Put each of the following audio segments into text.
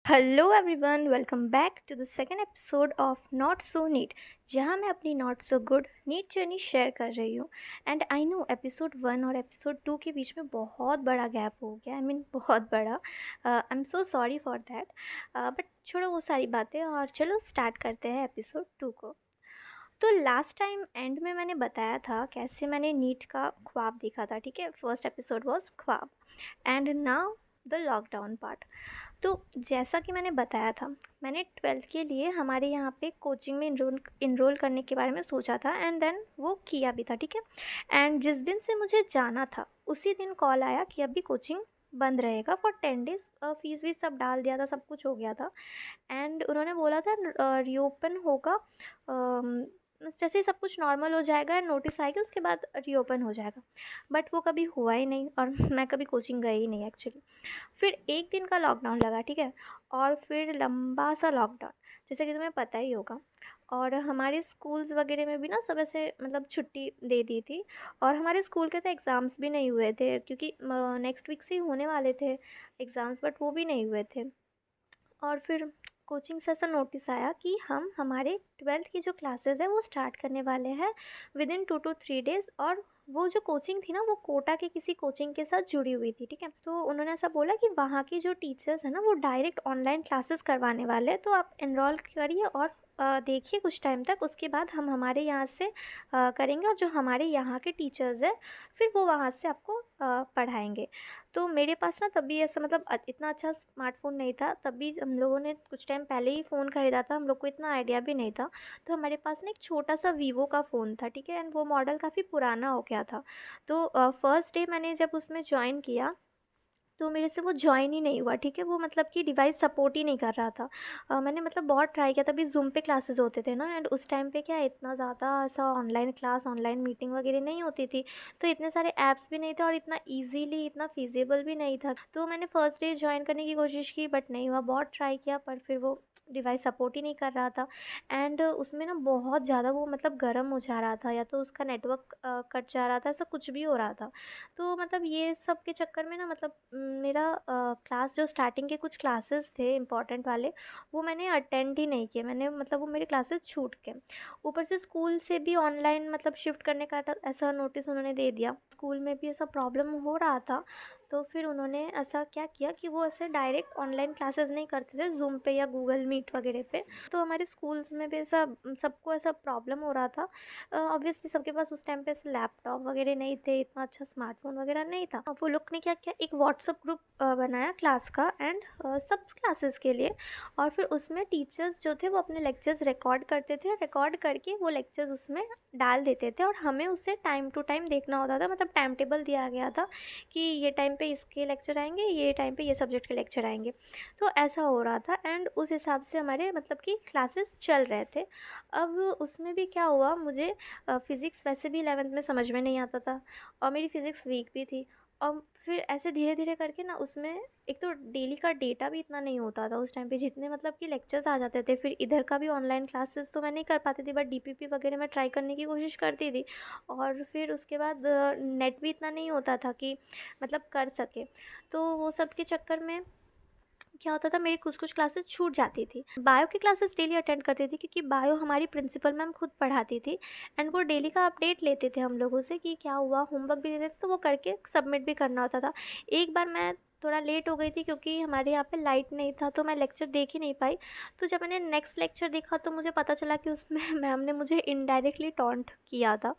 Hello everyone, welcome back to the second episode of not so neat, जहां मैं अपनी not so good neat journey share कर रही हूँ। एंड आई नो एपिसोड 1 और episode 2 के बीच में बहुत बड़ा गैप हो गया। आई मीन बहुत बड़ा। I am so sorry for that. But छोड़ो वो सारी बातें और चलो स्टार्ट करते हैं एपिसोड 2 को। तो लास्ट टाइम एंड में मैंने बताया था कैसे मैंने नीट का ख्वाब देखा था। ठीक है, फर्स्ट एपिसोड वॉज ख्वाब and now the lockdown part. तो जैसा कि मैंने बताया था, मैंने 12th के लिए हमारे यहाँ पे कोचिंग में इनरोल करने के बारे में सोचा था एंड देन वो किया भी था। ठीक है, एंड जिस दिन से मुझे जाना था उसी दिन कॉल आया कि अभी कोचिंग बंद रहेगा फॉर 10 डेज़। फीस वीस सब डाल दिया था, सब कुछ हो गया था एंड उन्होंने बोला था रीओपन होगा जैसे ही सब कुछ नॉर्मल हो जाएगा एंड नोटिस आएगी उसके बाद रीओपन हो जाएगा। बट वो कभी हुआ ही नहीं और मैं कभी कोचिंग गई ही नहीं एक्चुअली। फिर एक दिन का लॉकडाउन लगा, ठीक है, और फिर लंबा सा लॉकडाउन, जैसे कि तुम्हें पता ही होगा। और हमारे स्कूल्स वगैरह में भी ना सब ऐसे मतलब छुट्टी दे दी थी। और हमारे स्कूल के तो एग्ज़ाम्स भी नहीं हुए थे क्योंकि नेक्स्ट वीक से ही होने वाले थे एग्ज़ाम्स, बट वो भी नहीं हुए थे। और फिर कोचिंग से ऐसा नोटिस आया कि हम हमारे 12th की जो क्लासेस है वो स्टार्ट करने वाले हैं विद इन 2 to 3 डेज़। और वो जो कोचिंग थी ना वो कोटा के किसी कोचिंग के साथ जुड़ी हुई थी। ठीक है, तो उन्होंने ऐसा बोला कि वहाँ की जो टीचर्स हैं ना वो डायरेक्ट ऑनलाइन क्लासेस करवाने वाले हैं, तो आप इनरोल करिए और देखिए कुछ टाइम तक, उसके बाद हम हमारे यहाँ से करेंगे और जो हमारे यहाँ के टीचर्स हैं फिर वो वहाँ से आपको पढ़ाएंगे। तो मेरे पास ना तभी ऐसा मतलब इतना अच्छा स्मार्टफ़ोन नहीं था, तभी हम लोगों ने कुछ टाइम पहले ही फ़ोन ख़रीदा था, हम लोग को इतना आइडिया भी नहीं था। तो हमारे पास ना एक छोटा सा वीवो का फ़ोन था, ठीक है, एंड वो मॉडल काफ़ी पुराना हो गया था। तो फर्स्ट डे मैंने जब उसमें जॉइन किया तो मेरे से वो जॉइन ही नहीं हुआ। ठीक है, वो मतलब कि डिवाइस सपोर्ट ही नहीं कर रहा था। मैंने मतलब बहुत ट्राई किया, तभी ज़ूम पे क्लासेस होते थे ना, एंड उस टाइम पे क्या इतना ज़्यादा ऐसा ऑनलाइन क्लास ऑनलाइन मीटिंग वगैरह नहीं होती थी, तो इतने सारे ऐप्स भी नहीं थे और इतना ईजीली इतना फिजिबल भी नहीं था। तो मैंने फर्स्ट डे जॉइन करने की कोशिश की बट नहीं हुआ, बहुत ट्राई किया पर फिर वो डिवाइस सपोर्ट ही नहीं कर रहा था। एंड उसमें ना बहुत ज़्यादा वो मतलब गर्म हो जा रहा था, या तो उसका नेटवर्क कट जा रहा था, ऐसा कुछ भी हो रहा था। तो मतलब ये सब के चक्कर में ना मतलब मेरा क्लास जो स्टार्टिंग के कुछ क्लासेस थे इम्पॉर्टेंट वाले वो मैंने अटेंड ही नहीं किए। मैंने मतलब वो मेरे क्लासेस छूट गए। ऊपर से स्कूल से भी ऑनलाइन मतलब शिफ्ट करने का ऐसा नोटिस उन्होंने दे दिया, स्कूल में भी ऐसा प्रॉब्लम हो रहा था। तो फिर उन्होंने ऐसा क्या किया कि वो ऐसे डायरेक्ट ऑनलाइन क्लासेस नहीं करते थे ज़ूम पे या गूगल मीट वगैरह पे। तो हमारे स्कूल्स में भी ऐसा सबको ऐसा प्रॉब्लम हो रहा था। ऑब्वियसली सबके पास उस टाइम पे ऐसे लैपटॉप वगैरह नहीं थे, इतना अच्छा स्मार्टफोन वगैरह नहीं था। अब वो लोग ने क्या किया, एक व्हाट्सअप ग्रुप बनाया क्लास का एंड सब क्लासेस के लिए। और फिर उसमें टीचर्स जो थे वो अपने लेक्चर्स रिकॉर्ड करते थे, रिकॉर्ड करके वो लेक्चर्स उसमें डाल देते थे और हमें उसे टाइम टू टाइम देखना होता था। मतलब टाइम टेबल दिया गया था कि ये टाइम पे इसके लेक्चर आएंगे, ये टाइम पे ये सब्जेक्ट के लेक्चर आएंगे। तो ऐसा हो रहा था एंड उस हिसाब से हमारे मतलब कि क्लासेस चल रहे थे। अब उसमें भी क्या हुआ, मुझे फ़िज़िक्स वैसे भी 11th में समझ में नहीं आता था और मेरी फ़िज़िक्स वीक भी थी। और फिर ऐसे धीरे धीरे करके ना उसमें एक तो डेली का डेटा भी इतना नहीं होता था उस टाइम पे, जितने मतलब कि लेक्चर्स आ जाते थे। फिर इधर का भी ऑनलाइन क्लासेस तो मैं नहीं कर पाती थी बट डीपीपी वगैरह मैं ट्राई करने की कोशिश करती थी। और फिर उसके बाद नेट भी इतना नहीं होता था कि मतलब कर सके। तो वो सब के चक्कर में क्या होता था, मेरी कुछ कुछ क्लासेस छूट जाती थी। बायो की क्लासेस डेली अटेंड करती थी क्योंकि बायो हमारी प्रिंसिपल मैम खुद पढ़ाती थी एंड वो डेली का अपडेट लेते थे हम लोगों से कि क्या हुआ, होमवर्क भी देते थे तो वो करके सबमिट भी करना होता था। एक बार मैं थोड़ा लेट हो गई थी क्योंकि हमारे यहाँ पे लाइट नहीं था तो मैं लेक्चर देख ही नहीं पाई। तो जब मैंने नेक्स्ट लेक्चर देखा तो मुझे पता चला कि उसमें मैम ने मुझे इनडायरेक्टली टॉन्ट किया था।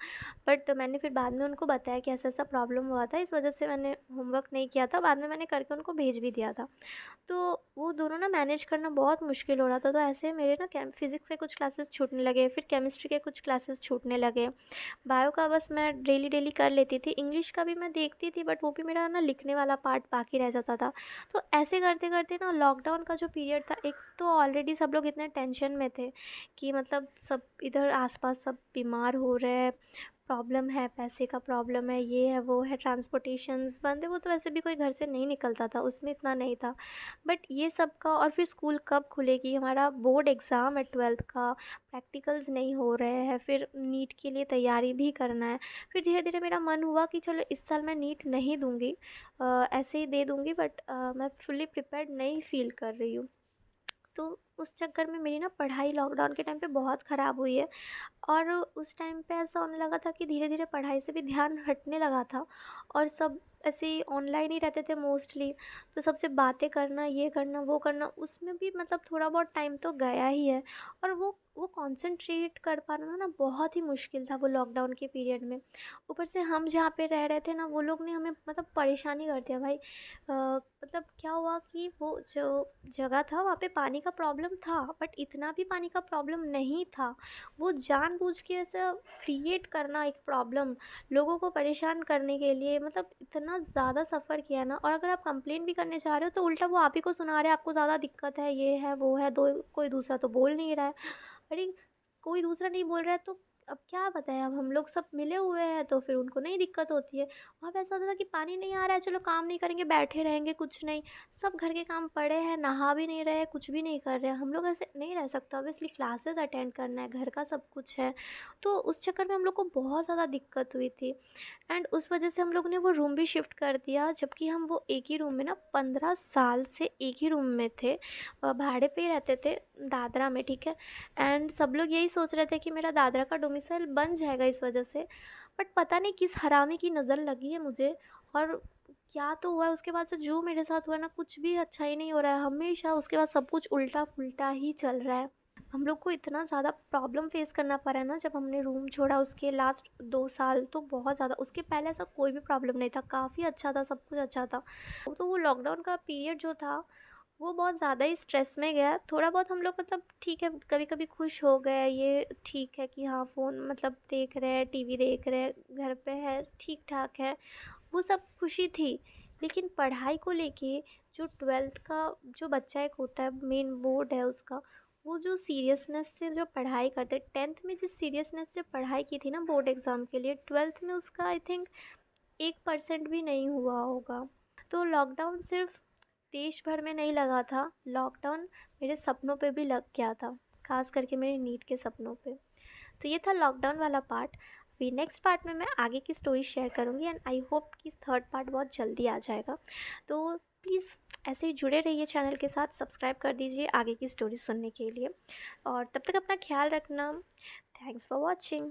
बट मैंने फिर बाद में उनको बताया कि ऐसा ऐसा प्रॉब्लम हुआ था, इस वजह से मैंने होमवर्क नहीं किया था। बाद में मैंने करके उनको भेज भी दिया था। तो वो दोनों ना मैनेज करना बहुत मुश्किल हो रहा था। तो ऐसे मेरे ना फिज़िक्स के कुछ क्लासेस छूटने लगे, फिर केमिस्ट्री के कुछ क्लासेस छूटने लगे। बायो का बस मैं डेली डेली कर लेती थी, इंग्लिश का भी मैं देखती थी बट वो भी मेरा ना लिखने वाला पार्ट बाकी रह जाता था। तो ऐसे करते करते ना लॉकडाउन का जो पीरियड था, एक तो ऑलरेडी सब लोग इतने टेंशन में थे कि मतलब सब इधर आसपास सब बीमार हो रहे हैं, प्रॉब्लम है, पैसे का प्रॉब्लम है, ये है वो है, ट्रांसपोर्टेशंस बंद है। वो तो वैसे भी कोई घर से नहीं निकलता था, उसमें इतना नहीं था। बट ये सब का, और फिर स्कूल कब खुलेगी, हमारा बोर्ड एग्ज़ाम है 12th का, प्रैक्टिकल्स नहीं हो रहे हैं, फिर नीट के लिए तैयारी भी करना है। फिर धीरे धीरे मेरा मन हुआ कि चलो इस साल मैं नीट नहीं दूँगी, ऐसे ही दे दूँगी, बट मैं फुल्ली प्रिपेयर्ड नहीं फ़ील कर रही हूँ। तो उस चक्कर में मेरी ना पढ़ाई लॉकडाउन के टाइम पे बहुत ख़राब हुई है। और उस टाइम पे ऐसा होने लगा था कि धीरे-धीरे पढ़ाई से भी ध्यान हटने लगा था और सब ऐसे ही ऑनलाइन ही रहते थे मोस्टली। तो सबसे बातें करना, ये करना, वो करना, उसमें भी मतलब थोड़ा बहुत टाइम तो गया ही है। और वो कॉन्सन्ट्रेट कर पाना ना बहुत ही मुश्किल था वो लॉकडाउन के पीरियड में। ऊपर से हम जहाँ पे रह रहे थे ना, वो लोग ने हमें मतलब परेशान ही कर दिया भाई। मतलब क्या हुआ कि वो जो जगह था वहाँ पे पानी का प्रॉब्लम था, बट इतना भी पानी का प्रॉब्लम नहीं था। वो जानबूझ के ऐसा क्रिएट करना एक प्रॉब्लम लोगों को परेशान करने के लिए, मतलब इतना ज़्यादा सफ़र किया ना। और अगर आप कंप्लेंट भी करने जा रहे हो तो उल्टा वो आप ही को सुना रहे हैं, आपको ज़्यादा दिक्कत है, ये है, वो है, दो कोई दूसरा तो बोल नहीं रहा है। अरे! कोई दूसरा नहीं बोल रहा है तो अब क्या बताएँ, अब हम लोग सब मिले हुए हैं तो फिर उनको नहीं दिक्कत होती है। वहाँ पे ऐसा होता था कि पानी नहीं आ रहा है, चलो काम नहीं करेंगे, बैठे रहेंगे, कुछ नहीं। सब घर के काम पड़े हैं, नहा भी नहीं रहे, कुछ भी नहीं कर रहे हैं। हम लोग ऐसे नहीं रह सकते, ऑब्वियसली क्लासेस अटेंड करना है, घर का सब कुछ है। तो उस चक्कर में हम लोग को बहुत ज़्यादा दिक्कत हुई थी। एंड उस वजह से हम लोग ने वो रूम भी शिफ्ट कर दिया, जबकि हम वो एक ही रूम में ना 15 साल से एक ही रूम में थे। भाड़े पे ही रहते थे दादरा में, ठीक है। एंड सब लोग यही सोच रहे थे कि मेरा दादरा का डोमिसाइल बन जाएगा इस वजह से। बट पता नहीं किस हरामी की नज़र लगी है मुझे, और क्या तो हुआ है उसके बाद से जो मेरे साथ हुआ ना, कुछ भी अच्छा ही नहीं हो रहा है। हमेशा उसके बाद सब कुछ उल्टा फुल्टा ही चल रहा है। हम लोग को इतना ज़्यादा प्रॉब्लम फेस करना पड़ा है ना, जब हमने रूम छोड़ा उसके लास्ट 2 साल तो बहुत ज़्यादा। उसके पहले ऐसा कोई भी प्रॉब्लम नहीं था, काफ़ी अच्छा था, सब कुछ अच्छा था। तो वो लॉकडाउन का पीरियड जो था वो बहुत ज़्यादा ही स्ट्रेस में गया। थोड़ा बहुत हम लोग मतलब ठीक है, कभी कभी खुश हो गए, ये ठीक है कि हाँ फ़ोन मतलब देख रहे हैं, टीवी देख रहे हैं, घर पे है, ठीक ठाक है, वो सब खुशी थी। लेकिन पढ़ाई को लेके जो 12th का जो बच्चा एक होता है, मेन बोर्ड है उसका, वो जो सीरियसनेस से जो पढ़ाई करते, 10th में जिस सीरियसनेस से पढ़ाई की थी ना बोर्ड एग्ज़ाम के लिए, 12th में उसका आई थिंक 1% भी नहीं हुआ होगा। तो लॉकडाउन सिर्फ देश भर में नहीं लगा था, लॉकडाउन मेरे सपनों पे भी लग गया था, खास करके मेरे नीट के सपनों पे। तो ये था लॉकडाउन वाला पार्ट। अभी नेक्स्ट पार्ट में मैं आगे की स्टोरी शेयर करूँगी, एंड आई होप कि थर्ड पार्ट बहुत जल्दी आ जाएगा। तो प्लीज़ ऐसे ही जुड़े रहिए चैनल के साथ, सब्सक्राइब कर दीजिए आगे की स्टोरी सुनने के लिए। और तब तक अपना ख्याल रखना। Thanks for watching.